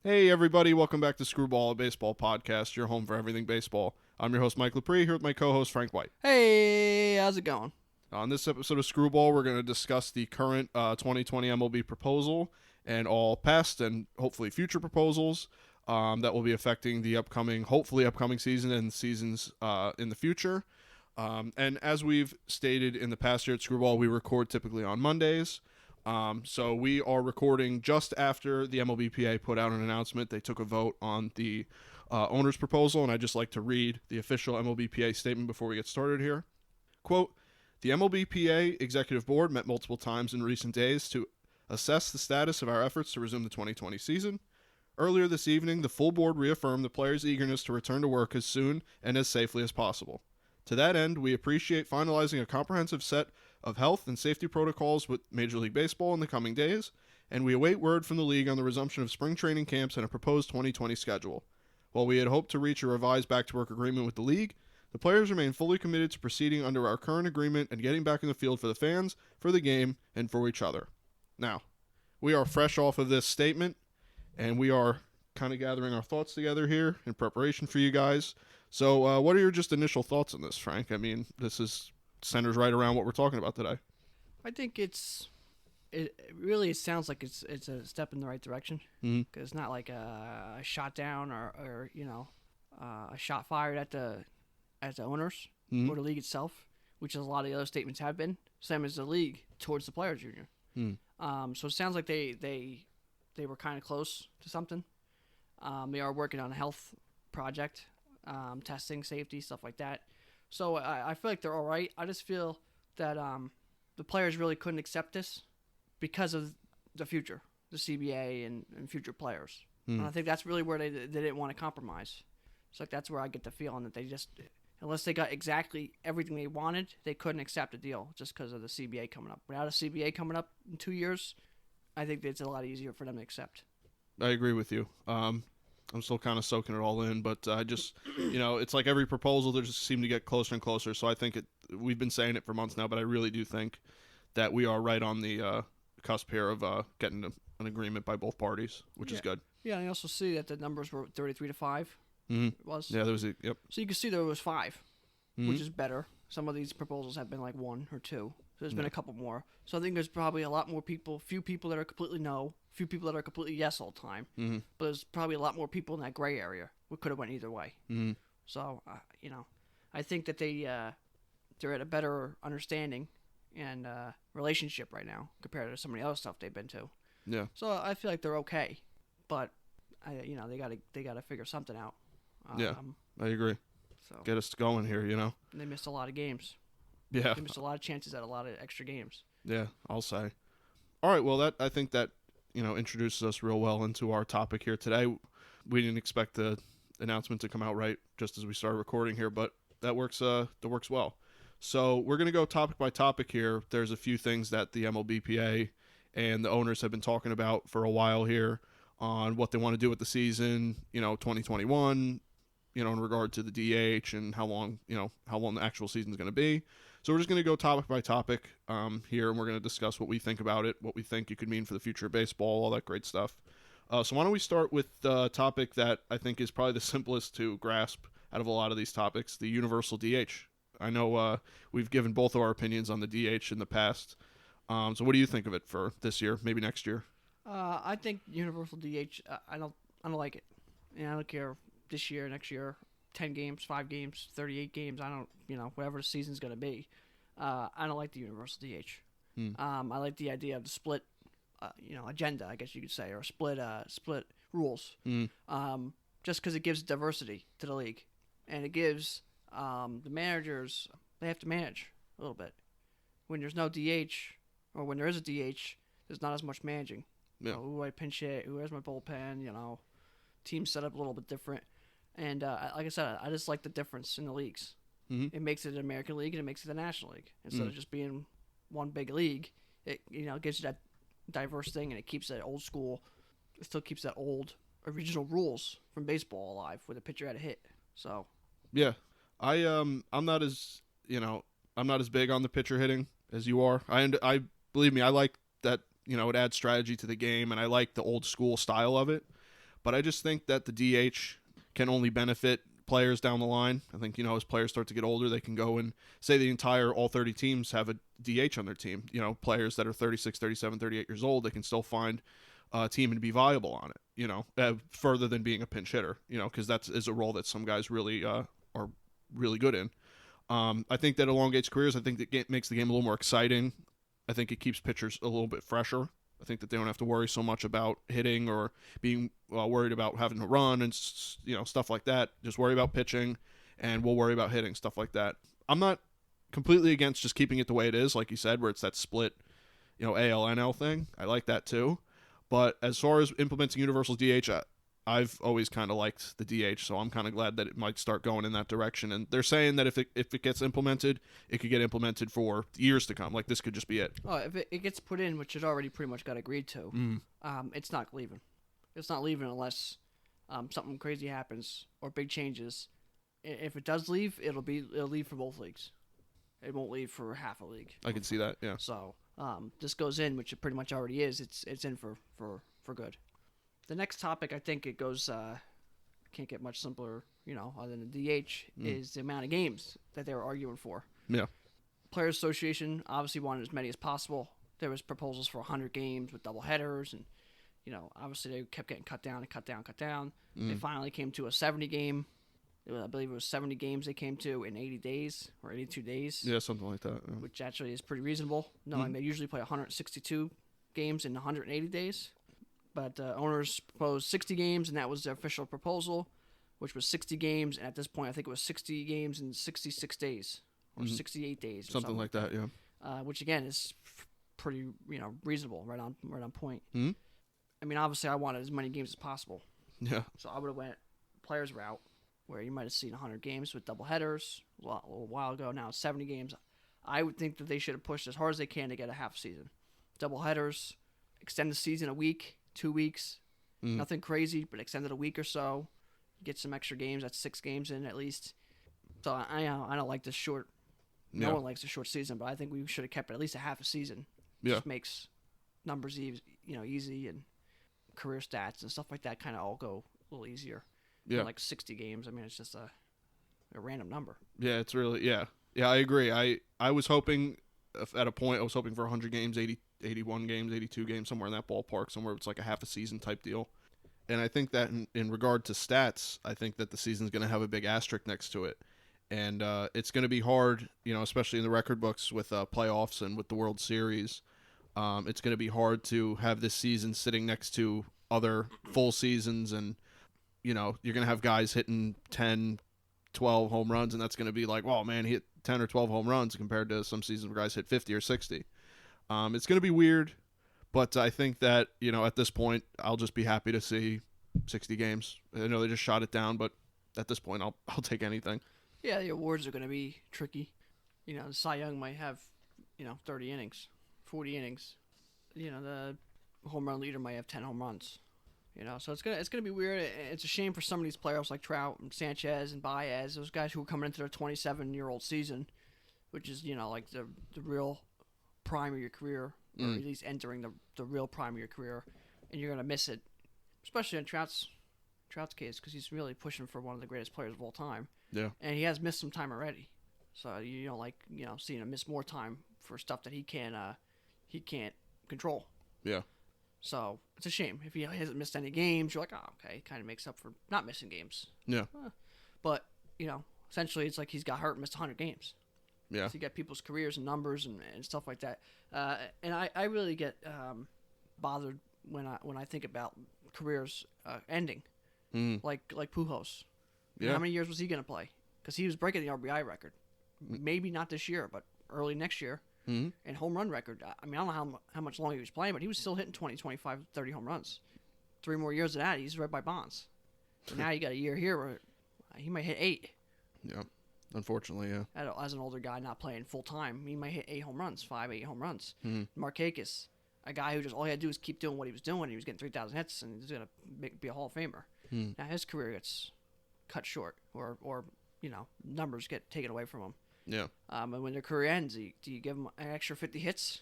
Hey everybody, welcome back to Screwball, a baseball podcast, your home for everything baseball. I'm your host Mike Lepre, here with my co-host Frank White. Hey, how's it going? On this episode of Screwball, we're going to discuss the current 2020 MLB proposal and all past and hopefully future proposals that will be affecting the hopefully upcoming season and seasons in the future. And as we've stated in the past here at Screwball, we record typically on Mondays. So we are recording just after the MLBPA put out an announcement. They took a vote on the owner's proposal, and I'd just like to read the official MLBPA statement before we get started here. Quote, the MLBPA Executive Board met multiple times in recent days to assess the status of our efforts to resume the 2020 season. Earlier this evening, the full board reaffirmed the players' eagerness to return to work as soon and as safely as possible. To that end, we appreciate finalizing a comprehensive set of health and safety protocols with Major League Baseball in the coming days, and we await word from the league on the resumption of spring training camps and a proposed 2020 schedule. While we had hoped to reach a revised back-to-work agreement with the league, the players remain fully committed to proceeding under our current agreement and getting back in the field for the fans, for the game, and for each other. Now, we are fresh off of this statement, and we are kind of gathering our thoughts together here in preparation for you guys. So, what are your just initial thoughts on this, Frank? I mean, this centers right around what we're talking about today. I think it really sounds like it's a step in the right direction Mm-hmm. because it's not like a shot down or a shot fired at the owners Mm-hmm. or the league itself, which is a lot of the other statements have been. Same as the league towards the players union. Mm-hmm. So it sounds like they were kind of close to something. They are working on a health project, testing, safety, stuff like that. So I feel like they're all right. I just feel that the players really couldn't accept this because of the future, the CBA and future players. And I think that's really where they didn't want to compromise. So like that's where I get the feeling that they just, unless they got exactly everything they wanted, they couldn't accept a deal just because of the CBA coming up. Without a CBA coming up in 2 years, I think it's a lot easier for them to accept. I agree with you. I'm still kind of soaking it all in, but I just, it's like every proposal they just seem to get closer and closer. So I think we've been saying it for months now, but I really do think that we are right on the cusp here of getting an agreement by both parties, which is good. Yeah, and I also see that the numbers were 33-5. Mm-hmm. It was. Yeah, there was yep. So you can see there was 5, Mm-hmm. which is better. Some of these proposals have been like 1 or 2. So there's been a couple more. So I think there's probably a lot more people, few people that are completely no, few people that are completely yes all the time. Mm-hmm. But there's probably a lot more people in that gray area. We could have went either way. Mm-hmm. So, I think that they're at a better understanding and relationship right now compared to some of the other stuff they've been to. Yeah. So I feel like they're okay, but they gotta figure something out. Yeah. I agree. So Get us going here, they missed a lot of games. Yeah. They missed a lot of chances at a lot of extra games. Yeah, I'll say. All right, well, I think that introduces us real well into our topic here today. We didn't expect the announcement to come out right just as we started recording here, but that works well. So we're going to go topic by topic here. There's a few things that the MLBPA and the owners have been talking about for a while here on what they want to do with the season, 2021, in regard to the DH and how long the actual season is going to be. So we're just going to go topic by topic here, and we're going to discuss what we think about it, what we think it could mean for the future of baseball, all that great stuff. So why don't we start with the topic that I think is probably the simplest to grasp out of a lot of these topics, the universal DH. I know we've given both of our opinions on the DH in the past. So what do you think of it for this year, maybe next year? I think universal DH. I don't like it, and I don't care this year, next year, 10 games, 5 games, 38 games. I don't, whatever the season's gonna be. I don't like the universal DH. I like the idea of the split, agenda, I guess you could say, or split rules. Just because it gives diversity to the league, and it gives the managers, they have to manage a little bit. When there's no DH, or when there is a DH, there's not as much managing. Yeah. Who I pinch hit, who has my bullpen, team set up a little bit different. And like I said, I just like the difference in the leagues. Mm-hmm. It makes it an American League and it makes it a National League. Instead of just being one big league, it gives you that diverse thing, and it keeps that old school. It still keeps that old original rules from baseball alive, where the pitcher had a hit. So yeah, I'm not as big on the pitcher hitting as you are. I believe me, I like that. It adds strategy to the game, and I like the old school style of it. But I just think that the DH can only benefit players down the line. I think, as players start to get older, they can go and say all 30 teams have a DH on their team. Players that are 36, 37, 38 years old, they can still find a team and be viable on it, further than being a pinch hitter, because that is a role that some guys really are really good in. I think that elongates careers. I think that makes the game a little more exciting. I think it keeps pitchers a little bit fresher. I think that they don't have to worry so much about hitting or being worried about having to run and stuff like that. Just worry about pitching, and we'll worry about hitting, stuff like that. I'm not completely against just keeping it the way it is, like you said, where it's that split, AL-NL thing. I like that too. But as far as implementing universal DH, I've always kind of liked the DH, so I'm kind of glad that it might start going in that direction. And they're saying that if it gets implemented, it could get implemented for years to come. Like, this could just be it. Oh, if it gets put in, which it already pretty much got agreed to, it's not leaving. It's not leaving unless something crazy happens or big changes. If it does leave, it'll leave for both leagues. It won't leave for half a league. I can see that, yeah. So this goes in, which it pretty much already is. It's in for good. The next topic, I think it goes, can't get much simpler, other than the DH, is the amount of games that they were arguing for. Yeah. Players Association obviously wanted as many as possible. There was proposals for 100 games with double headers, and, obviously they kept getting cut down and cut down, cut down. They finally came to a 70 game. I believe it was 70 games they came to in 80 days or 82 days. Yeah, something like that. Yeah. Which actually is pretty reasonable, knowing they usually play 162 games in 180 days. But owners proposed 60 games, and that was the official proposal, which was 60 games. And at this point, I think it was 60 games in 66 days or 68 days. Or something like that, yeah. Which, again, is pretty reasonable, right on point. Mm-hmm. I mean, obviously, I wanted as many games as possible. Yeah. So I would have went players route, where you might have seen 100 games with double headers a little while ago. Now it's 70 games. I would think that they should have pushed as hard as they can to get a half season. Double headers, extend the season a week. 2 weeks, nothing crazy, but extended a week or so. Get some extra games. That's 6 games in at least. So I don't like this short. Yeah. No one likes the short season, but I think we should have kept at least a half a season. Yeah. Just makes numbers easy, and career stats and stuff like that kind of all go a little easier. Yeah. Like 60 games. I mean, it's just a random number. Yeah, it's really yeah. I agree. I was hoping at a point I was hoping for 100 games, 81 games, 82 games, somewhere in that ballpark, somewhere it's like a half a season type deal. And I think that in regard to stats, I think that the season's going to have a big asterisk next to it. And it's going to be hard, especially in the record books with playoffs and with the World Series. It's going to be hard to have this season sitting next to other full seasons. And, you're going to have guys hitting 10, 12 home runs, and that's going to be like, well, man, he hit 10 or 12 home runs compared to some seasons where guys hit 50 or 60. It's going to be weird, but I think that, at this point, I'll just be happy to see 60 games. I know they just shot it down, but at this point, I'll take anything. Yeah, the awards are going to be tricky. The Cy Young might have, 30 innings, 40 innings. The home run leader might have 10 home runs. So it's gonna be weird. It's a shame for some of these players like Trout and Sanchez and Baez, those guys who are coming into their 27-year-old season, which is like the real prime of your career, or at least entering the real prime of your career, and you're gonna miss it, especially in Trout's case, because he's really pushing for one of the greatest players of all time. Yeah, and he has missed some time already, so you don't like seeing him miss more time for stuff that he can't control. Yeah. So it's a shame. If he hasn't missed any games, you're like, oh, okay, it kind of makes up for not missing games. Yeah. But, essentially it's like he's got hurt and missed 100 games. Yeah. So you get people's careers and numbers and stuff like that. And I really get bothered when I think about careers ending. Like Pujols. Yeah. How many years was he going to play? Because he was breaking the RBI record. Maybe not this year, but early next year. And home run record. I mean, I don't know how much longer he was playing, but he was still hitting 20, 25, 30 home runs. 3 more years of that, he's right by Bonds. So now you got a year here where he might hit 8. Yeah, unfortunately, yeah. As an older guy not playing full time, he might hit 8 home runs, 8 home runs. Markakis, a guy who just all he had to do was keep doing what he was doing. He was getting 3,000 hits, and he's going to be a Hall of Famer. Now his career gets cut short, or numbers get taken away from him. Yeah. And when their career ends, do you give them an extra 50 hits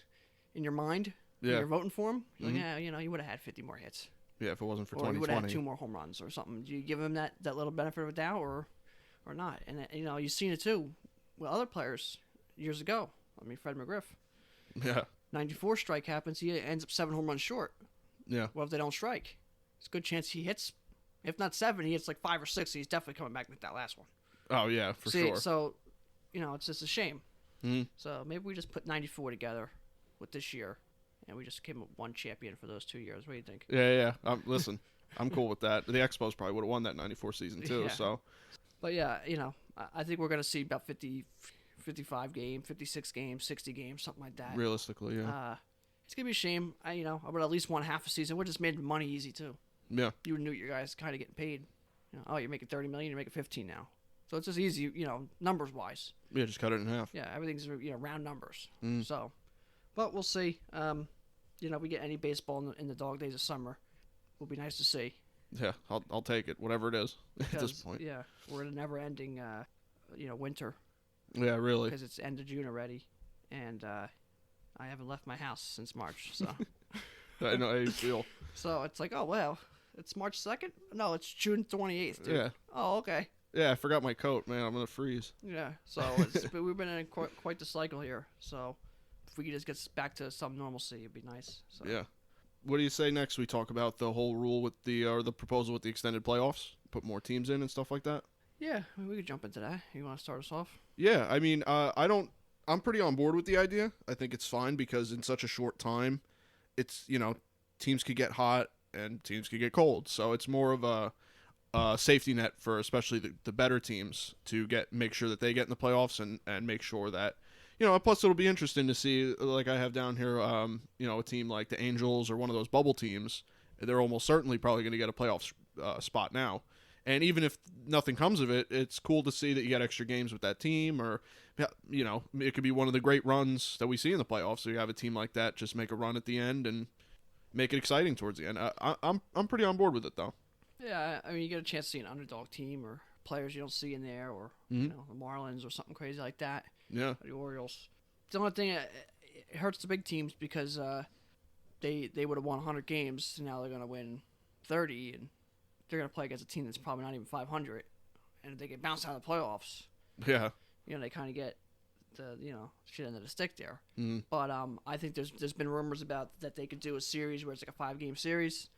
in your mind? Yeah. When you're voting for him? Like, yeah, you would have had 50 more hits. Yeah, if it wasn't for or he would 2020. have had 2 more home runs or something. Do you give him that little benefit of a doubt or not? And you've seen it too with other players years ago. I mean, Fred McGriff, Yeah. 94 strike happens, he ends up 7 home runs short. Yeah. Well, if they don't strike, it's a good chance he hits. If not 7, he hits like 5 or 6. He's definitely coming back with that last one. Oh yeah, for sure. So, it's just a shame. Mhm. So maybe we just put 94 together with this year, and we just came up 1 champion for those 2 years. What do you think? Yeah. Listen, I'm cool with that. The Expos probably would have won that 94 season too. Yeah. So. But yeah, I think we're gonna see about 50, 55 games, 56 games, 60 games, something like that. Realistically, yeah. It's gonna be a shame. I would at least want half a season. We just made the money easy too. Yeah. You knew your guys kind of getting paid. You're making 30 million, you're making 15 now. So it's just easy, numbers wise. Yeah, just cut it in half. Yeah, everything's round numbers. Mm. So, but we'll see. We get any baseball in the dog days of summer, will be nice to see. Yeah, I'll take it, whatever it is at this point. Yeah, we're in a never-ending, winter Yeah, really. because it's end of June already, and I haven't left my house since March. So, I know how you feel. so it's like, oh well, it's March 2nd. No, it's June 28th. Dude. Yeah. Oh, okay. Yeah, I forgot my coat, man. I'm gonna freeze. Yeah. So we've been in quite the cycle here. So if we could just get back to some normalcy, it'd be nice. So. Yeah. What do you say next? We talk about the whole rule with the proposal with the extended playoffs, put more teams in and stuff like that. Yeah, we could jump into that. You want to start us off? Yeah, I mean, I'm pretty on board with the idea. I think it's fine because in such a short time, it's teams could get hot and teams could get cold, so it's more of a safety net for especially the better teams to make sure that they get in the playoffs and make sure that. Plus it'll be interesting to see, like I have down here, a team like the Angels or one of those bubble teams. They're almost certainly probably going to get a playoff spot now. And even if nothing comes of it, it's cool to see that you get extra games with that team, or it could be one of the great runs that we see in the playoffs. So you have a team like that just make a run at the end and make it exciting towards the end. I'm pretty on board with it though. Yeah, I mean, you get a chance to see an underdog team or players you don't see in there, or Mm-hmm. the Marlins or something crazy like that. Yeah. The Orioles. The only thing it hurts the big teams because they would have won 100 games. And now they're gonna win 30, and they're gonna play against a team that's probably not even 500. And if they get bounced out of the playoffs, Yeah. they kind of get the shit end of the stick there. Mm-hmm. But I think there's been rumors about that they could do a series where it's like a 5-game series,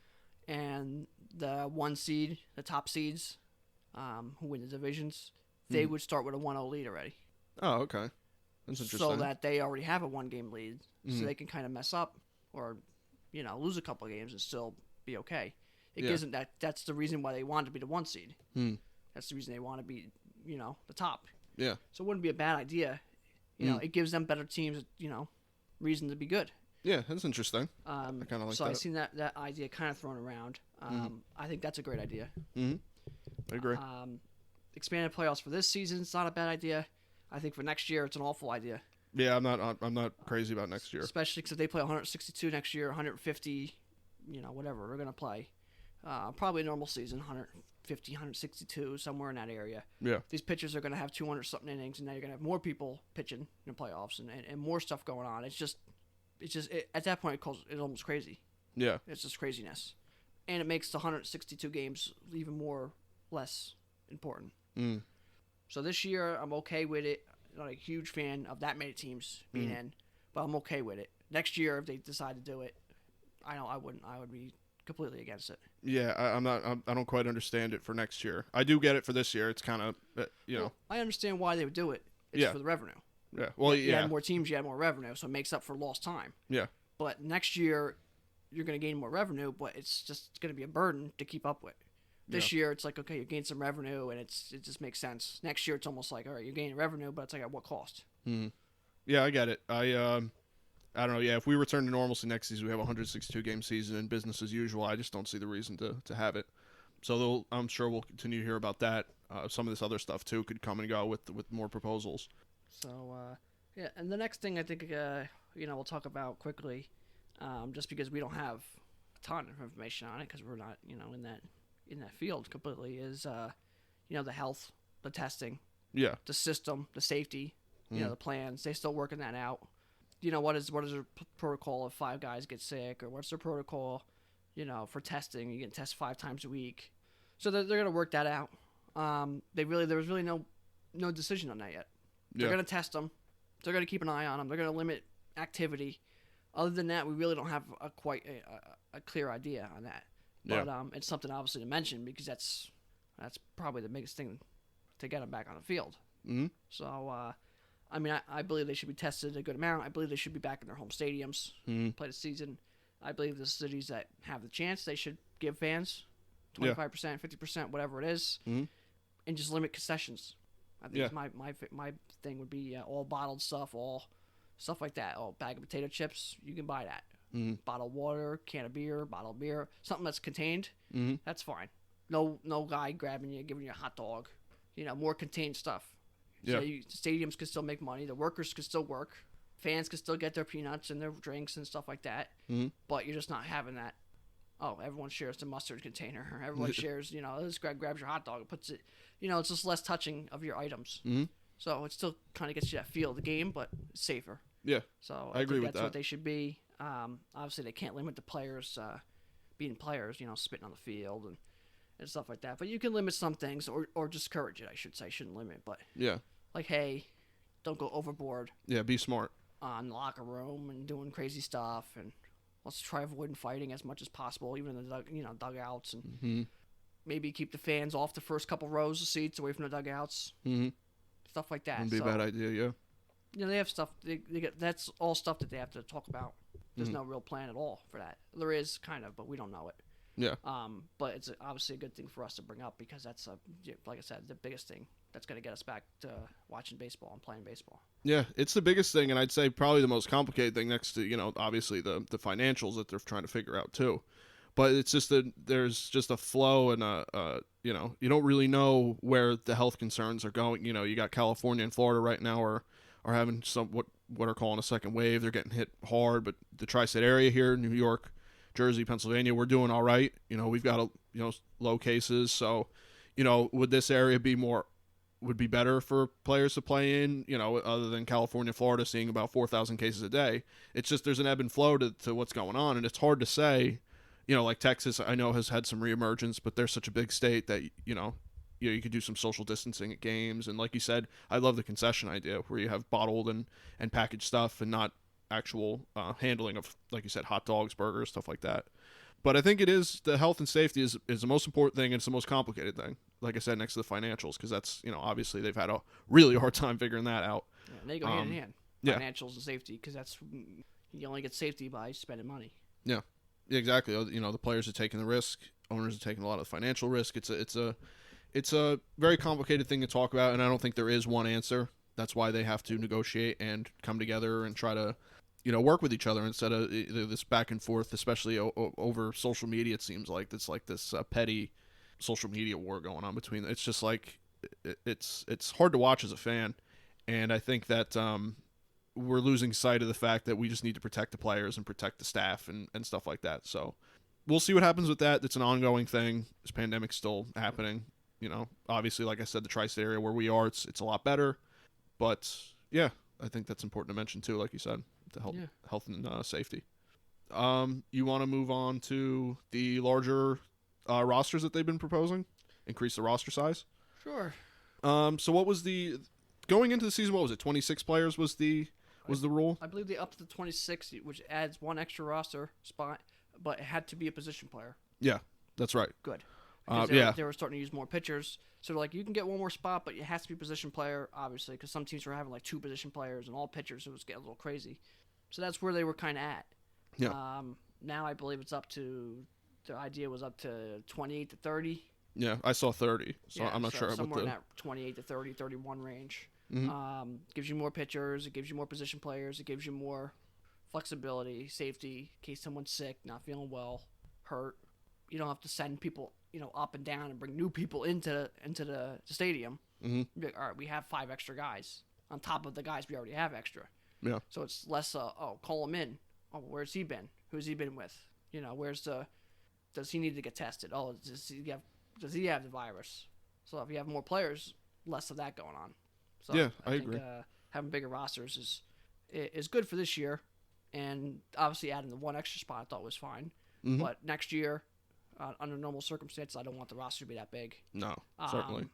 and the 1 seed, the top seeds, who win the divisions, they would start with a 1-0 lead already. Oh, okay. That's interesting. So that they already have a 1-game lead, Mhm. so they can kind of mess up or lose a couple of games and still be okay. It Yeah. gives them that's the reason why they want to be the 1 seed. Hmm. That's the reason they want to be the top. Yeah. So it wouldn't be a bad idea. It gives them better teams, reason to be good. Yeah, that's interesting. I kind of like so that. I've seen that idea kind of thrown around. I think that's a great idea. Mm-hmm. I agree. Expanded playoffs for this season, it's not a bad idea. I think for next year, it's an awful idea. Yeah, I'm not crazy about next year. Especially because if they play 162 next year, 150, whatever they're gonna play. Probably a normal season, 150, 162, somewhere in that area. Yeah. These pitchers are gonna have 200 something innings, and now you're gonna have more people pitching in the playoffs and more stuff going on. It's just at that point it's almost crazy. Yeah. It's just craziness, and it makes the 162 games even less important. Mm. So this year, I'm okay with it. Not a huge fan of that many teams being in, but I'm okay with it. Next year, if they decide to do it, I wouldn't. I would be completely against it. Yeah, I don't quite understand it for next year. I do get it for this year. It's kind of Well, I understand why they would do it. It's Yeah. for the revenue. Yeah. Well, You yeah. add more teams, you add more revenue, so it makes up for lost time. Yeah. But next year, you're going to gain more revenue, but it's just going to be a burden to keep up with. This year, it's like, okay, you gain some revenue, and it just makes sense. Next year, it's almost like, all right, you're gaining revenue, but it's like at what cost? Mm. Yeah, I get it. I don't know. Yeah, if we return to normalcy next season, we have a 162 game season and business as usual. I just don't see the reason to have it. So I'm sure we'll continue to hear about that. Some of this other stuff too could come and go with more proposals. So yeah, and the next thing I think we'll talk about quickly, just because we don't have a ton of information on it because we're not in that field completely, is the health, the testing, Yeah. the system, the safety, the plans. They're still working that out. What is their protocol if 5 guys get sick, or what's their protocol for testing. You get test 5 times a week. So they're going to work that out. There was really no decision on that yet. They're going to test them. They're going to keep an eye on them. They're going to limit activity. Other than that, we really don't have quite a clear idea on that. But it's something obviously to mention because that's probably the biggest thing to get them back on the field. Mm-hmm. So, I believe they should be tested a good amount. I believe they should be back in their home stadiums, play the season. I believe the cities that have the chance, they should give fans 25%, 50%, whatever it is, and just limit concessions. I think my thing would be all bottled stuff, all stuff like that. Oh, bag of potato chips, you can buy that. Bottled water, can of beer, bottled beer, something that's contained, that's fine. No guy grabbing you, giving you a hot dog. More contained stuff. So stadiums can still make money. The workers can still work. Fans can still get their peanuts and their drinks and stuff like that. But you're just not having that. Oh, everyone shares the mustard container. Everyone shares, this guy grabs your hot dog and puts it, it's just less touching of your items. So it still kind of gets you that feel of the game, but safer. Yeah. So I agree with that's that. what they should be. Obviously, they can't limit the players being players, spitting on the field and stuff like that. But you can limit some things or discourage it, I should say. Shouldn't limit, but like, hey, don't go overboard. Yeah, be smart. On the locker room and doing crazy stuff, and let's try avoiding fighting as much as possible, even in the dugouts, and maybe keep the fans off the first couple rows of seats, away from the dugouts, stuff like that. Wouldn't be a bad idea. They have stuff. They get that's all stuff that they have to talk about. There's no real plan at all for that. There is kind of, but we don't know it. Yeah. But it's obviously a good thing for us to bring up because that's like I said, the biggest thing that's going to get us back to watching baseball and playing baseball. Yeah, it's the biggest thing, and I'd say probably the most complicated thing next to, obviously the financials that they're trying to figure out too. But it's just that there's just a flow and you don't really know where the health concerns are going. You got California and Florida right now are having some what are calling a second wave. They're getting hit hard, but the tri-state area here, New York, Jersey, Pennsylvania, we're doing all right. We've got low cases, so would this area would be better for players to play in, other than California, Florida seeing about 4,000 cases a day. It's just there's an ebb and flow to what's going on, and it's hard to say, like Texas, I know has had some reemergence, but they're such a big state that, you could do some social distancing at games. And like you said, I love the concession idea where you have bottled and packaged stuff and not actual handling of, like you said, hot dogs, burgers, stuff like that. But I think it is the health and safety is the most important thing, and it's the most complicated thing. Like I said, next to the financials, because that's obviously they've had a really hard time figuring that out. Yeah, they go hand in hand, financials and safety, because that's you only get safety by spending money. Yeah, exactly. The players are taking the risk, owners are taking a lot of the financial risk. It's a very complicated thing to talk about, and I don't think there is one answer. That's why they have to negotiate and come together and try to work with each other instead of this back and forth, especially over social media. It seems like it's like this petty social media war going on between. It's just like it's hard to watch as a fan, and I think that we're losing sight of the fact that we just need to protect the players and protect the staff and stuff like that. So we'll see what happens with that. It's an ongoing thing. This pandemic's still happening. Obviously, like I said, the tri-state area where we are, it's a lot better. But yeah, I think that's important to mention too, like you said. To health and safety. You want to move on to the larger rosters that they've been proposing? Increase the roster size? Sure. So what was going into the season, what was it? 26 players was the rule? I believe they upped to 26, which adds one extra roster spot, but it had to be a position player. Yeah, that's right. Good. They were starting to use more pitchers. So like you can get one more spot, but it has to be a position player, obviously, because some teams were having like 2 position players and all pitchers. It was getting a little crazy. So that's where they were kind of at. Yeah. Now I believe it's up to, the idea was up to 28 to 30. Yeah, I saw 30, so I'm not sure. Somewhere in that 28 to 30, 31 range. Mm-hmm. Gives you more pitchers. It gives you more position players. It gives you more flexibility, safety, in case someone's sick, not feeling well, hurt. You don't have to send people, up and down and bring new people into the stadium. Mm-hmm. Be like, all right, we have 5 extra guys on top of the guys we already have extra. Yeah. So it's less, call him in. Oh, where's he been? Who's he been with? Does he need to get tested? Oh, does he have the virus? So if you have more players, less of that going on. So yeah, I think, agree. Having bigger rosters is good for this year, and obviously adding the one extra spot I thought was fine. But next year, under normal circumstances, I don't want the roster to be that big. No, certainly.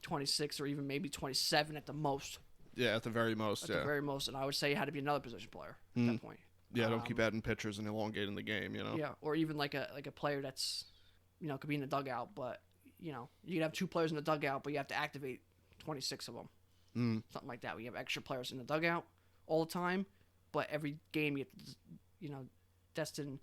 26 or even maybe 27 at the most. Yeah, at the very most. At the very most, and I would say it had to be another position player at that point. Yeah, don't keep adding pitchers and elongating the game. Yeah, or even like a player that's, could be in the dugout, but you could have 2 players in the dugout, but you have to activate 26 of them. Something like that. We have extra players in the dugout all the time, but every game you have to, destine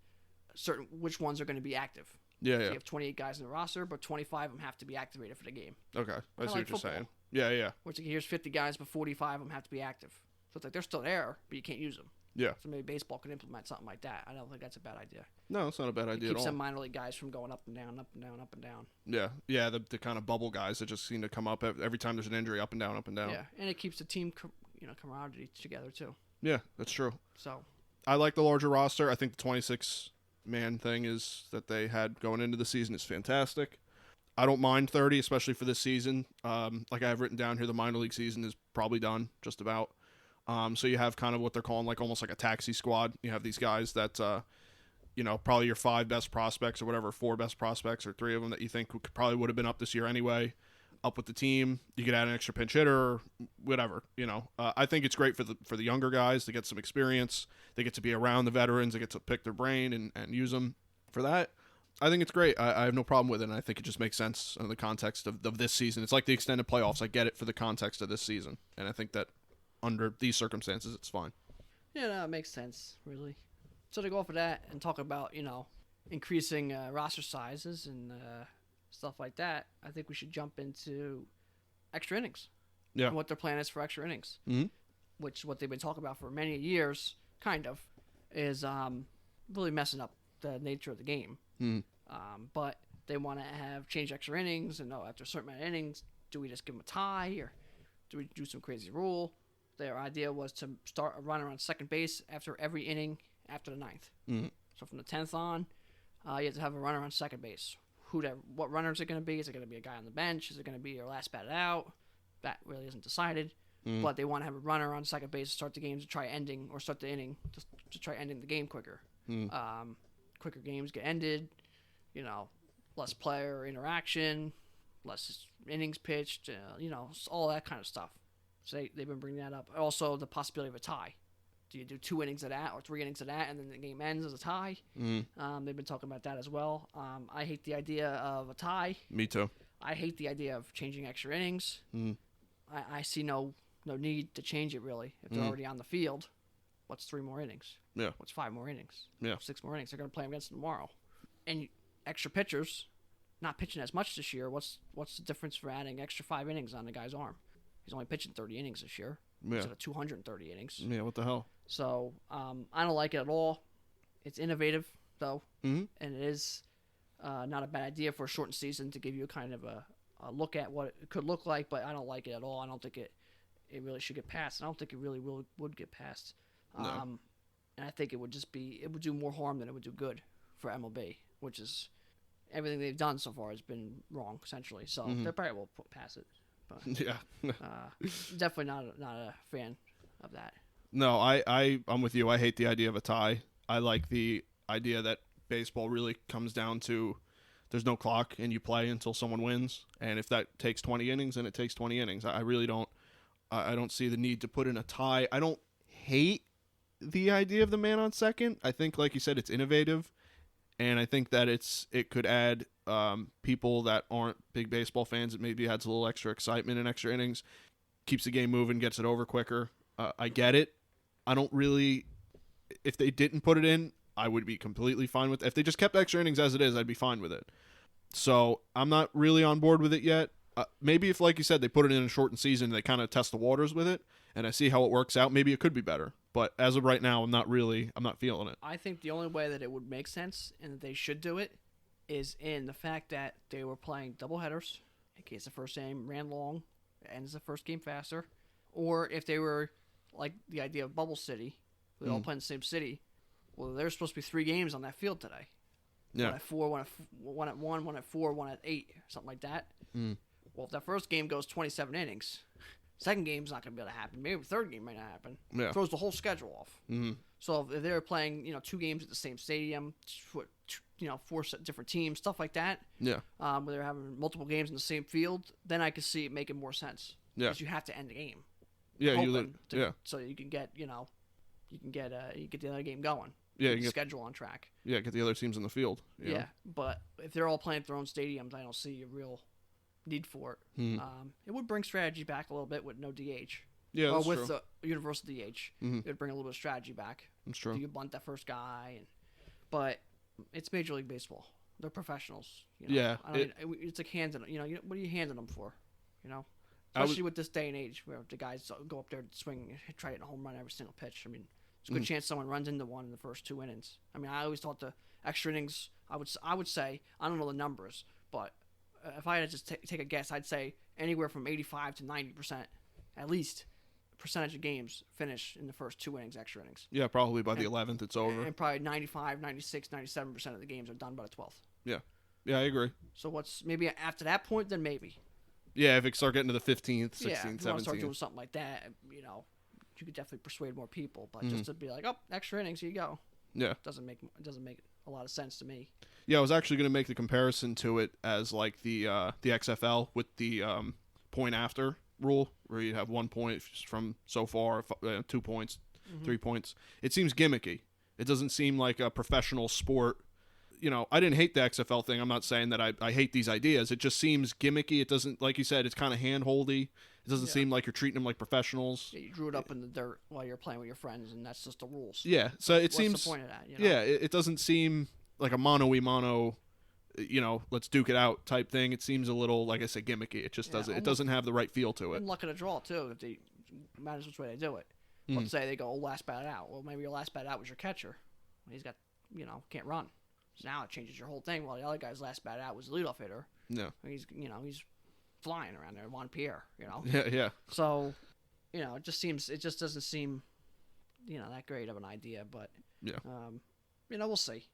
certain which ones are going to be active. Yeah, so you have 28 guys in the roster, but 25 of them have to be activated for the game. Okay, I see what you're saying. Yeah. Where it's like, here's 50 guys, but 45 of them have to be active. So it's like they're still there, but you can't use them. Yeah. So maybe baseball could implement something like that. I don't think that's a bad idea. No, it's not a bad idea at all. Keep some minor league guys from going up and down, up and down, up and down. Yeah. The kind of bubble guys that just seem to come up every time there's an injury, up and down, up and down. Yeah, and it keeps the team, camaraderie together too. Yeah, that's true. So I like the larger roster. I think the 26-man thing is that they had going into the season is fantastic. I don't mind 30, especially for this season. Like I have written down here, the minor league season is probably done, just about. So you have kind of what they're calling like almost like a taxi squad. You have these guys that, probably your 5 best prospects or whatever, 4 best prospects or 3 of them that you think probably would have been up this year anyway, up with the team. You could add an extra pinch hitter or whatever, I think it's great for the younger guys to get some experience. They get to be around the veterans. They get to pick their brain and use them for that. I think it's great. I have no problem with it, and I think it just makes sense in the context of this season. It's like the extended playoffs. I get it for the context of this season, and I think that under these circumstances, it's fine. Yeah, no, it makes sense, really. So to go off of that and talk about, increasing roster sizes and stuff like that, I think we should jump into extra innings. Yeah. And what their plan is for extra innings. Mm-hmm. Which what they've been talking about for many years, kind of, is really messing up the nature of the game. Mm-hmm. But they want to have change extra innings, and after a certain amount of innings, do we just give them a tie, or do we do some crazy rule? Their idea was to start a runner on second base after every inning after the 9th. Mm-hmm. So from the 10th on, you have to have a runner on second base. What runner is it going to be? Is it going to be a guy on the bench? Is it going to be your last batted out? That really isn't decided. Mm-hmm. But they want to have a runner on second base to start the game to try ending, or start the inning to try ending the game quicker. Mm-hmm. Quicker games get ended, less player interaction, less innings pitched, all that kind of stuff. So they've been bringing that up. Also, the possibility of a tie. Do you do 2 innings of that or 3 innings of that, and then the game ends as a tie? Mm-hmm. They've been talking about that as well. I hate the idea of a tie. Me too. I hate the idea of changing extra innings. Mm-hmm. I see no need to change it, really. If they're already on the field, what's 3 more innings? Yeah. What's 5 more innings? Yeah. 6 more innings. They're going to play them against them tomorrow. And extra pitchers, not pitching as much this year. What's the difference for adding extra 5 innings on the guy's arm? He's only pitching 30 innings this year instead of 230 innings. Yeah, what the hell? So I don't like it at all. It's innovative, though, mm-hmm. and it is not a bad idea for a shortened season to give you a kind of a look at what it could look like, but I don't like it at all. I don't think it really should get passed. I don't think it really would get passed. No. And I think it would do more harm than it would do good for MLB, which is everything they've done so far has been wrong, essentially. So mm-hmm. they probably will pass it. But, yeah. definitely not a fan of that. No, I'm with you. I hate the idea of a tie. I like the idea that baseball really comes down to there's no clock and you play until someone wins. And if that takes 20 innings, then it takes 20 innings. I really don't. I don't see the need to put in a tie. I don't hate the idea of the man on second. I think, like you said, it's innovative, and I think that it could add people that aren't big baseball fans. It maybe adds a little extra excitement and extra innings, keeps the game moving, gets it over quicker. I get it. I don't really. If they didn't put it in, I would be completely fine with it. If they just kept extra innings as it is, I'd be fine with it. So I'm not really on board with it yet. Maybe if, like you said, they put it in a shortened season, they kind of test the waters with it, and I see how it works out. Maybe it could be better. But as of right now, I'm not feeling it. I think the only way that it would make sense and that they should do it is in the fact that they were playing doubleheaders in case the first game ran long, ends the first game faster, or if they were like the idea of Bubble City, they all play in the same city. Well, there's supposed to be 3 games on that field today. Yeah. 1 at 4, 1 at 1 at 4, 1 at 8, something like that. Well, if that first game goes 27 innings, Second game's not going to be able to happen. Maybe the third game might not happen. Yeah. Throws the whole schedule off. Mm-hmm. So if they're playing, 2 games at the same stadium, 4 different teams, stuff like that. Yeah. Where they're having multiple games in the same field, then I could see it making more sense. Yeah. Because you have to end the game. Yeah. So you can get, you can get the other game going. Yeah. You get schedule on track. Yeah. Get the other teams in the field. Yeah. But if they're all playing at their own stadiums, I don't see a real need for it. Mm-hmm. It would bring strategy back a little bit with no DH. Yeah, that's or with true. the universal DH. Mm-hmm. It would bring a little bit of strategy back. That's true. You bunt that first guy, but it's Major League Baseball. They're professionals. Yeah, it's like handing. What are you handing them for? Especially with this day and age, where the guys go up there, swing, try to hit a home run every single pitch. I mean, it's a good chance someone runs into one in the first 2 innings. I mean, I always thought the extra innings. I would say, I don't know the numbers, but if I had to just take a guess, I'd say anywhere from 85 to 90% at least. Percentage of games finish in the first 2 innings, extra innings. Yeah, probably by the 11th it's over. And probably 95, 96, 97% of the games are done by the 12th. Yeah. Yeah, I agree. So maybe after that point, then maybe. Yeah, if it start getting to the 15th, 16th, if you 17th. want to start doing something like that, you could definitely persuade more people. But just to be like, extra innings, here you go. Yeah. Doesn't make a lot of sense to me. Yeah, I was actually going to make the comparison to it as like the XFL with the point after rule, where you have 1 point from so far, 2 points, 3 points. It seems gimmicky. It doesn't seem like a professional sport. I didn't hate the XFL thing. I'm not saying that I hate these ideas. It just seems gimmicky. It doesn't, like you said, it's kind of hand-holdy. It doesn't seem like you're treating them like professionals. Yeah, you drew it up in the dirt while you're playing with your friends, and that's just the rules. Yeah, so it seems... What's the point of that? Yeah, it doesn't seem like a mano-y-mano, let's duke it out type thing. It seems a little, like I said, gimmicky. It just doesn't. It doesn't have the right feel to it. And luck of the draw too. If they matters which way they do it. Let's say they go last bat out. Well, maybe your last bat out was your catcher. He's got, can't run. So now it changes your whole thing. While the other guy's last bat out was the leadoff hitter. Yeah. He's flying around there, Juan Pierre. Yeah. So, it just doesn't seem, that great of an idea. But yeah. We'll see.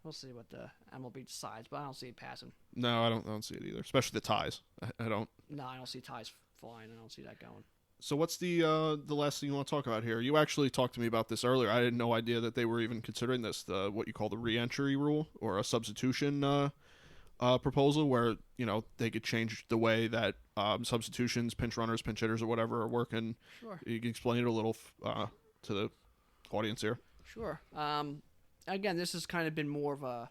We'll see what the MLB decides, but I don't see it passing. No, I don't see it either. Especially the ties. I don't. No, I don't see ties flying. I don't see that going. So what's the last thing you want to talk about here? You actually talked to me about this earlier. I had no idea that they were even considering this, what you call the re-entry rule or a substitution proposal, where they could change the way that substitutions, pinch runners, pinch hitters, or whatever are working. Sure. You can explain it a little to the audience here. Sure. Again, this has kind of been more of a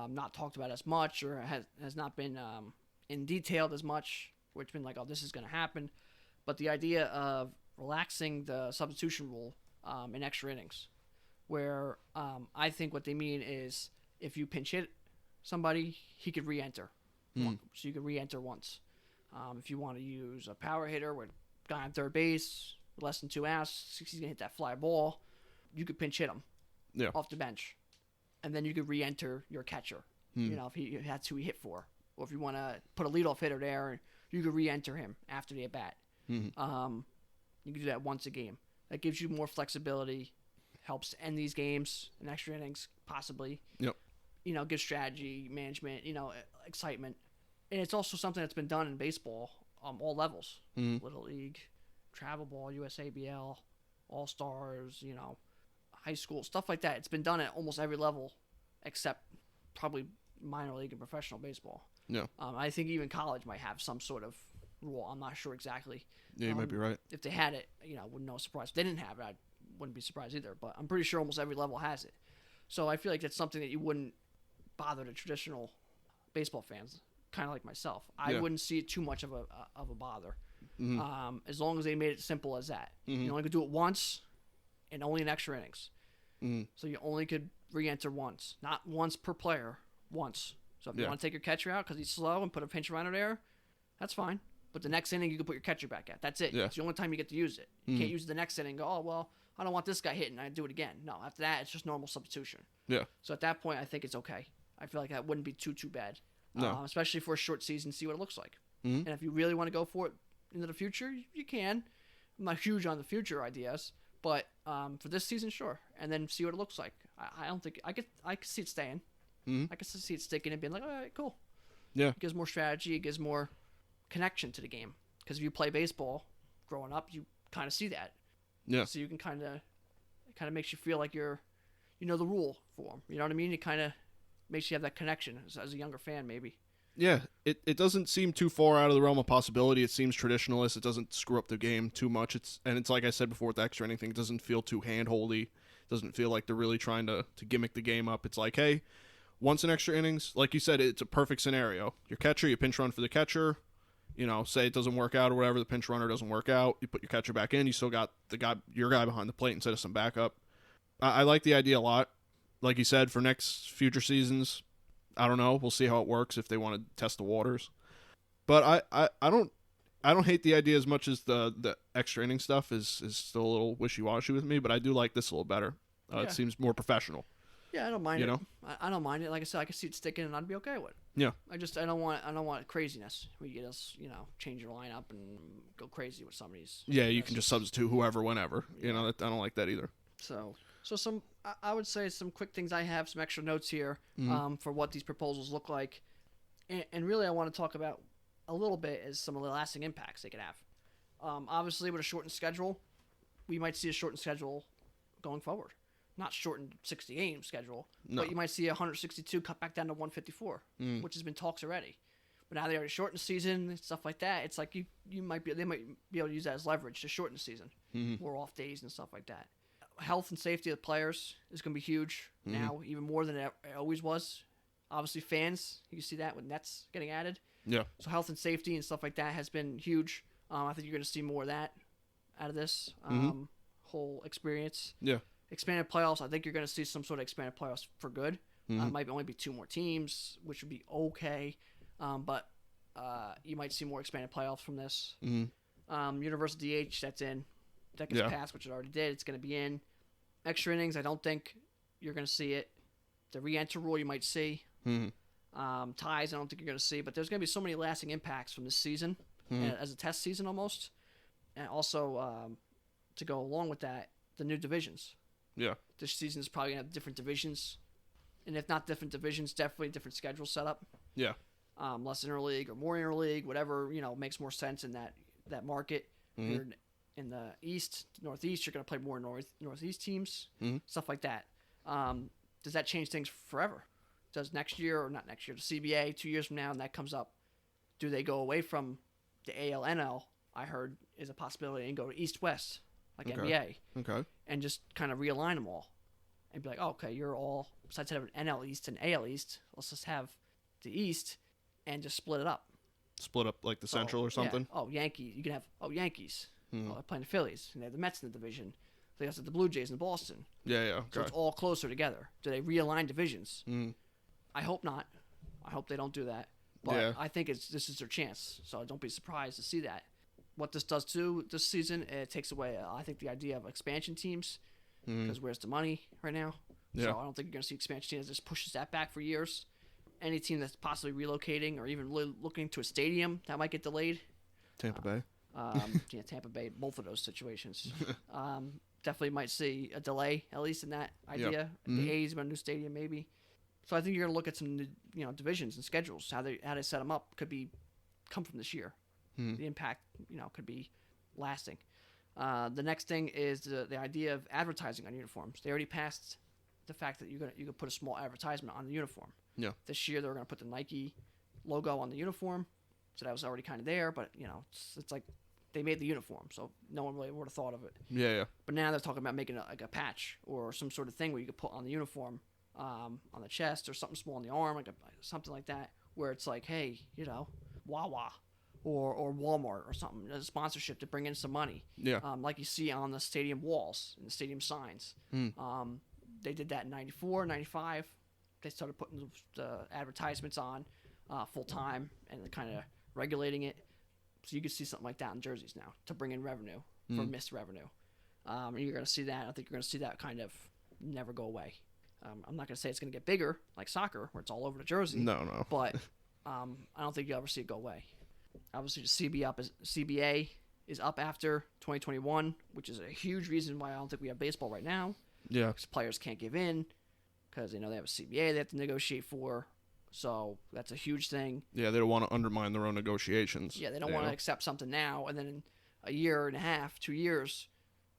not talked about as much, or has not been in detailed as much, where it's been like, oh, this is going to happen. But the idea of relaxing the substitution rule in extra innings, where I think what they mean is if you pinch hit somebody, he could re-enter. So you could re-enter once. If you want to use a power hitter with a guy on third base, less than 2 outs, he's going to hit that fly ball, you could pinch hit him. Yeah. Off the bench, and then you could re-enter your catcher. If that's who he hit for, or if you want to put a leadoff hitter there, you could re-enter him after the at bat. You can do that once a game. That gives you more flexibility, helps end these games in extra innings possibly. Yep. Gives strategy, management, excitement, and it's also something that's been done in baseball, all levels, Little League, Travel Ball, USABL, All Stars, high school, stuff like that. It's been done at almost every level except probably minor league and professional baseball. Yeah. I think even college might have some sort of rule. I'm not sure exactly. Yeah, you might be right. If they had it, wouldn't know surprise. If they didn't have it, I wouldn't be surprised either. But I'm pretty sure almost every level has it. So I feel like that's something that you wouldn't bother the traditional baseball fans, kind of like myself. I wouldn't see it too much of a bother. As long as they made it simple as that. You only could do it once and only in extra innings. So you only could re-enter once. Not once per player, once. So if you want to take your catcher out because he's slow and put a pinch runner there, that's fine. But the next inning, you can put your catcher back at. That's it. Yeah. It's the only time you get to use it. You can't use it the next inning and go, oh, well, I don't want this guy hitting. I do it again. No, after that, it's just normal substitution. Yeah. So at that point, I think it's okay. I feel like that wouldn't be too bad. No. Especially for a short season, see what it looks like. And if you really want to go for it into the future, you can. I'm not huge on the future ideas, but for this season, sure. And then see what it looks like. I don't think I could see it staying. I could see it sticking and being like, all right, cool. Yeah. It gives more strategy. It gives more connection to the game. Because if you play baseball growing up, you kind of see that. Yeah. So you can kind of makes you feel like you know the rule for them. You know what I mean? It kind of makes you have that connection as a younger fan, maybe. Yeah, it doesn't seem too far out of the realm of possibility. It seems traditionalist. It doesn't screw up the game too much. It's like I said before with the extra inning thing, it doesn't feel too handholdy. It doesn't feel like they're really trying to gimmick the game up. It's like, hey, once an extra innings, like you said, it's a perfect scenario. Your catcher, you pinch run for the catcher. You know, say it doesn't work out or whatever, the pinch runner doesn't work out. You put your catcher back in. You still got your guy behind the plate instead of some backup. I like the idea a lot. Like you said, for future seasons, I don't know. We'll see how it works if they want to test the waters. But I don't hate the idea as much as the extra inning stuff is still a little wishy-washy with me, but I do like this a little better. Yeah. It seems more professional. Yeah, I don't mind You it. know? I don't mind it. Like I said, I can see it sticking, and I'd be okay with it. Yeah. I don't want craziness. We get us, change your lineup and go crazy with some of these. Yeah, you can just substitute whoever, whenever. You know, I don't like that either. So I would say some quick things. I have some extra notes here for what these proposals look like, and really I want to talk about a little bit is some of the lasting impacts they could have. Obviously, with a shortened schedule, we might see a shortened schedule going forward. Not shortened 60-game schedule, but you might see 162 cut back down to 154, which has been talks already. But now they already shortened the season and stuff like that. It's like they might be able to use that as leverage to shorten the season, more off days and stuff like that. Health and safety of the players is going to be huge now, even more than it always was. Obviously, fans, you can see that with nets getting added. Yeah. So health and safety and stuff like that has been huge. I think you're going to see more of that out of this whole experience. Yeah. Expanded playoffs, I think you're going to see some sort of expanded playoffs for good. Might only be 2 more teams, which would be okay. But you might see more expanded playoffs from this. Universal DH, that's in. That gets passed, which it already did. It's going to be in. Extra innings, I don't think you're going to see it. The re-enter rule, you might see. Ties, I don't think you're going to see. But there's going to be so many lasting impacts from this season as a test season almost. And also, to go along with that, the new divisions. Yeah. This season is probably going to have different divisions. And if not different divisions, definitely different schedule setup. Yeah. Less interleague or more interleague, whatever, makes more sense in that market. You're in the East, Northeast, you're going to play more Northeast teams, stuff like that. Does that change things forever? Does next year, or not next year, the CBA 2 years from now, and that comes up, do they go away from the ALNL, I heard, is a possibility, and go to East-West, like NBA, and just kind of realign them all, and be like, oh, okay, you're all, besides having NL East and AL East, let's just have the East and just split it up. Split up like the Central or something? Yeah. Oh, Yankees. You can have, Yankees. Playing the Phillies, and they have the Mets in the division. They also have the Blue Jays in Boston. Yeah, yeah. Okay. So it's all closer together. Do they realign divisions? I hope not. I hope they don't do that. But I think this is their chance. So don't be surprised to see that. What this does too this season, it takes away, I think, the idea of expansion teams. Because where's the money right now? Yeah. So I don't think you're going to see expansion teams. It just pushes that back for years. Any team that's possibly relocating or even looking to a stadium, that might get delayed. Tampa Bay. Tampa Bay, both of those situations. Definitely might see a delay, at least in that idea. The A's, a new stadium, maybe. So I think you're going to look at some new, divisions and schedules. How they set them up could come from this year. The impact, could be lasting. The next thing is the idea of advertising on uniforms. They already passed the fact that you could put a small advertisement on the uniform. Yeah. This year they were going to put the Nike logo on the uniform, so that was already kind of there. But it's like they made the uniform, so no one really would have thought of it. Yeah, yeah. But now they're talking about making a patch or some sort of thing where you could put on the uniform, on the chest or something small on the arm, like something like that, where it's like, hey, Wawa or Walmart or something, a sponsorship to bring in some money. Yeah. Like you see on the stadium walls and the stadium signs. They did that in 94, 95. They started putting the advertisements on full time and kind of regulating it. So you can see something like that in jerseys now to bring in revenue for missed revenue. And you're going to see that. I think you're going to see that kind of never go away. I'm not going to say it's going to get bigger like soccer where it's all over the jersey. No. But I don't think you'll ever see it go away. Obviously, the CBA is up after 2021, which is a huge reason why I don't think we have baseball right now. Yeah. Because players can't give in because they know they have a CBA they have to negotiate for. So that's a huge thing. Yeah, they don't want to undermine their own negotiations. Yeah, they don't want to accept something now and then a year and a half, 2 years,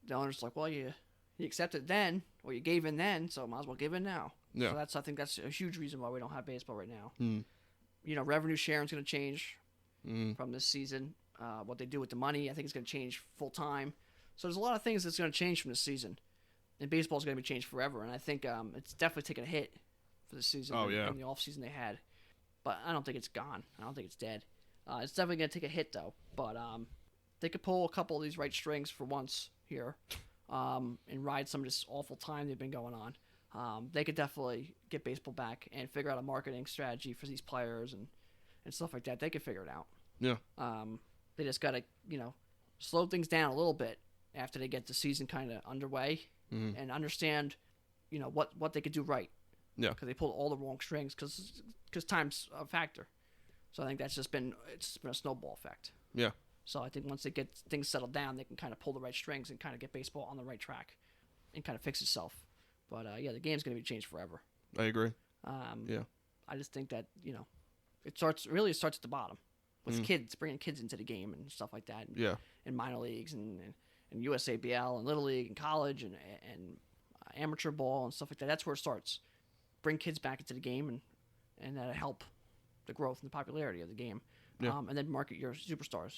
the owner's like, well, you accepted then, or you gave in then, so might as well give in now. Yeah. So I think that's a huge reason why we don't have baseball right now. Mm. Revenue sharing is going to change Mm. from this season. What they do with the money, I think, is going to change full time. So there's a lot of things that's going to change from this season, and baseball is going to be changed forever. And I think it's definitely taken a hit for this season. Oh, yeah. And the off season they had, but I don't think it's gone. I don't think it's dead. It's definitely going to take a hit though. But they could pull a couple of these right strings for once here, and ride some of this awful time they've been going on. They could definitely get baseball back and figure out a marketing strategy for these players and stuff like that. They could figure it out. Yeah. They just got to, slow things down a little bit after they get the season kind of underway and understand, what they could do right. Yeah. Because they pulled all the wrong strings because time's a factor. So I think it's been a snowball effect. Yeah. So I think once they get things settled down, they can kind of pull the right strings and kind of get baseball on the right track and kind of fix itself. But, the game's going to be changed forever. I agree. Yeah. I just think that, it starts at the bottom with kids, bringing kids into the game and stuff like that. Yeah. And minor leagues and USABL and Little League and college and amateur ball and stuff like that. That's where it starts. Bring kids back into the game and that'll help the growth and the popularity of the game. Yeah. And then market your superstars.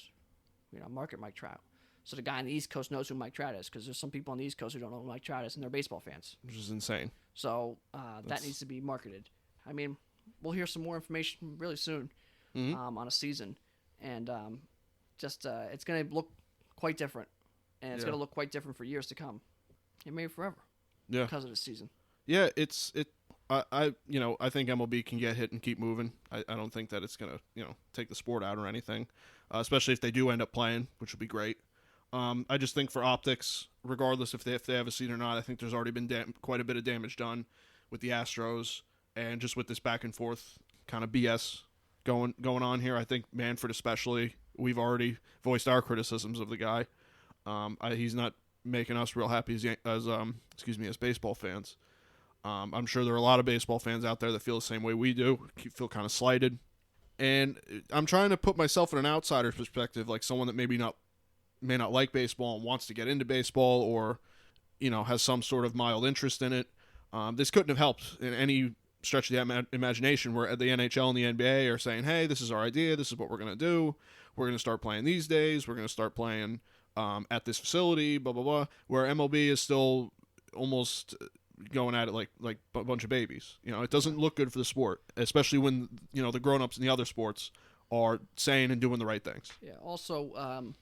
Market Mike Trout. So the guy on the East Coast knows who Mike Trout is, because there's some people on the East Coast who don't know who Mike Trout is, and they're baseball fans. Which is insane. So that needs to be marketed. I mean, we'll hear some more information really soon on a season, and it's going to look quite different, and it's going to look quite different for years to come, and maybe forever. Yeah. Because of this season. Yeah, I think MLB can get hit and keep moving. I don't think that it's gonna take the sport out or anything, especially if they do end up playing, which would be great. I just think for optics, regardless if they have a seat or not, I think there's already been quite a bit of damage done with the Astros, and just with this back and forth kind of BS going on here. I think Manfred especially, we've already voiced our criticisms of the guy. He's not making us real happy as baseball fans. I'm sure there are a lot of baseball fans out there that feel the same way we do, feel kind of slighted. And I'm trying to put myself in an outsider's perspective, like someone that may not like baseball and wants to get into baseball, or has some sort of mild interest in it. This couldn't have helped in any stretch of the imagination, where the NHL and the NBA are saying, hey, this is our idea, this is what we're going to do, we're going to start playing these days, we're going to start playing at this facility, blah, blah, blah, where MLB is still almost going at it like a bunch of babies. It doesn't look good for the sport, especially when the grown-ups in the other sports are saying and doing the right things. Yeah. Also,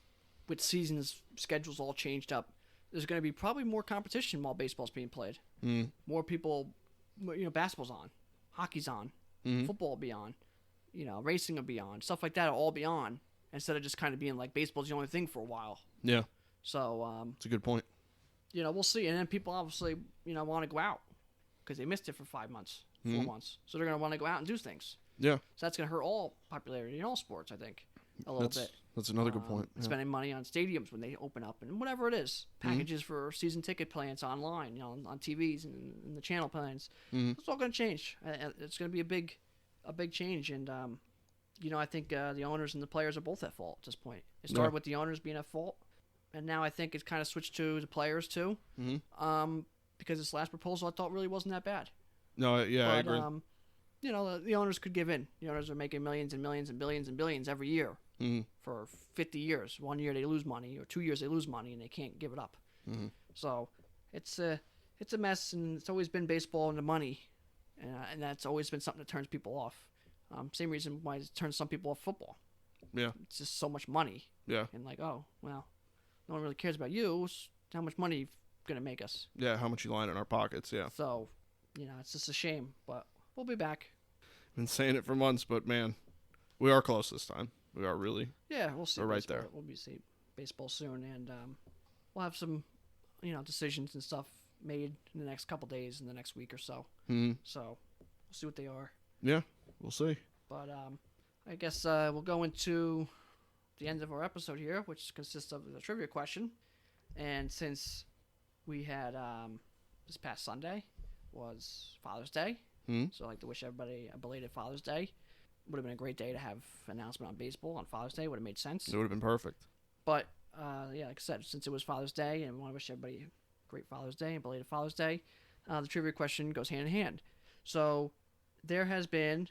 with seasons schedules all changed up, there's going to be probably more competition while baseball's being played. More people, basketball's on, hockey's on, football will be on, racing will be on, stuff like that will all be on, instead of just kind of being like baseball's the only thing for a while. Yeah. So it's a good point. We'll see. And then people obviously, want to go out because they missed it for 5 months, 4 months. So they're going to want to go out and do things. Yeah. So that's going to hurt all popularity in all sports, I think, a little bit. That's another good point. Yeah. Spending money on stadiums when they open up and whatever it is. Packages for season ticket plans online, on TVs and the channel plans. It's all going to change. It's going to be a big change. And, I think the owners and the players are both at fault at this point. It started with the owners being at fault. And now I think it's kind of switched to the players too, because this last proposal I thought really wasn't that bad. No, yeah, but, I agree. The owners could give in. The owners are making millions and millions and billions and billions every year for 50 years. 1 year they lose money, or 2 years they lose money, and they can't give it up. So it's a mess, and it's always been baseball and the money, and that's always been something that turns people off. Same reason why it turns some people off football. Yeah, it's just so much money. Yeah, and like, oh well. No one really cares about you. It's how much money you're going to make us. Yeah, how much you line in our pockets, yeah. So, it's just a shame, but we'll be back. Been saying it for months, but man, we are close this time. We are really. Yeah, we'll see. We're right there. We'll see baseball soon, and we'll have some, decisions and stuff made in the next couple days, in the next week or so. So, we'll see what they are. Yeah, we'll see. But I guess we'll go into the end of our episode here, which consists of the trivia question. And since we had this past Sunday was Father's Day, so I'd like to wish everybody a belated Father's Day. Would have been a great day to have an announcement on baseball on Father's Day. Would have made sense. It would have been perfect. But yeah, like I said, since it was Father's Day, and we want to wish everybody a great Father's Day and belated Father's Day, the trivia question goes hand in hand. So there has been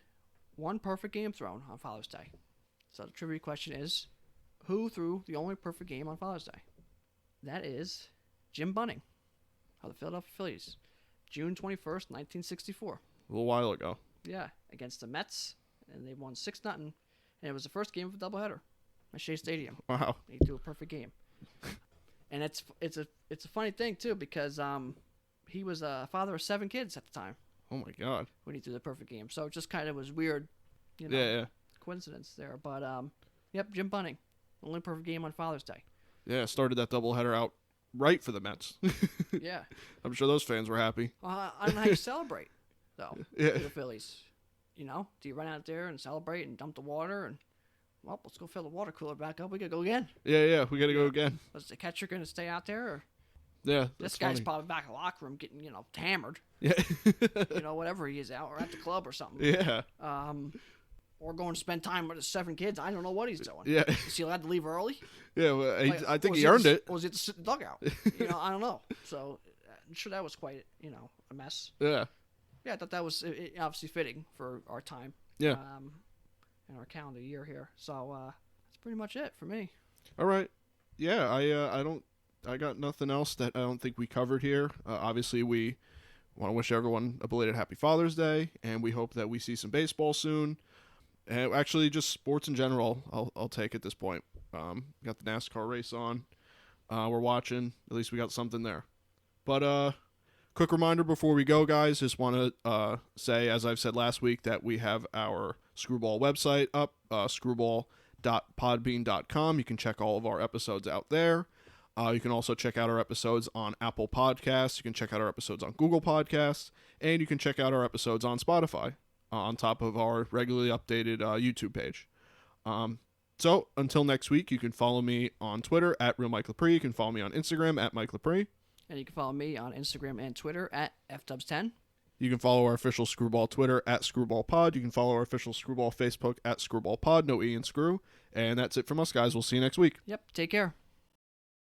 one perfect game thrown on Father's Day. So the trivia question is, who threw the only perfect game on Father's Day? That is Jim Bunning of the Philadelphia Phillies, June 21st, 1964. A little while ago. Yeah, against the Mets, and they won 6-0, and it was the first game of a doubleheader at Shea Stadium. Wow. He threw a perfect game. And it's a funny thing too, because he was a father of 7 kids at the time Oh my God. when he threw the perfect game. So it just kind of was weird, Yeah. coincidence there. But yep, Jim Bunning, only perfect game on Father's Day. Yeah, started that doubleheader out right for the Mets. Yeah. I'm sure those fans were happy. I don't know how you celebrate though. Yeah. For the Phillies. Do you run out there and celebrate and dump the water and, well, let's go fill the water cooler back up. We gotta go again. Yeah, we got to go again. Was the catcher gonna stay out there? Or Yeah, this that's guy's funny. probably back in the locker room getting, hammered. Yeah. Whatever he is out or at the club or something. Yeah. Or going to spend time with his 7 kids. I don't know what he's doing. Yeah. Is he allowed to leave early? Yeah, well, I think was he earned it. Or was it to sit in the dugout? I don't know. So I'm sure that was quite, a mess. Yeah. Yeah, I thought that was obviously fitting for our time. Yeah. In our calendar year here. So that's pretty much it for me. All right. Yeah, I got nothing else that I don't think we covered here. Obviously, we want to wish everyone a belated Happy Father's Day, and we hope that we see some baseball soon. And actually, just sports in general, I'll take at this point. Got the NASCAR race on. We're watching. At least we got something there. But quick reminder before we go, guys. Just want to say, as I've said last week, that we have our Screwball website up, screwball.podbean.com. You can check all of our episodes out there. You can also check out our episodes on Apple Podcasts. You can check out our episodes on Google Podcasts. And you can check out our episodes on Spotify on top of our regularly updated YouTube page. So until next week, you can follow me on Twitter at RealMikeLepre. You can follow me on Instagram at Mike Lepre. And you can follow me on Instagram and Twitter at FDubs10. You can follow our official Screwball Twitter at ScrewballPod. You can follow our official Screwball Facebook at ScrewballPod. No E in Screw. And that's it from us, guys. We'll see you next week. Yep, take care.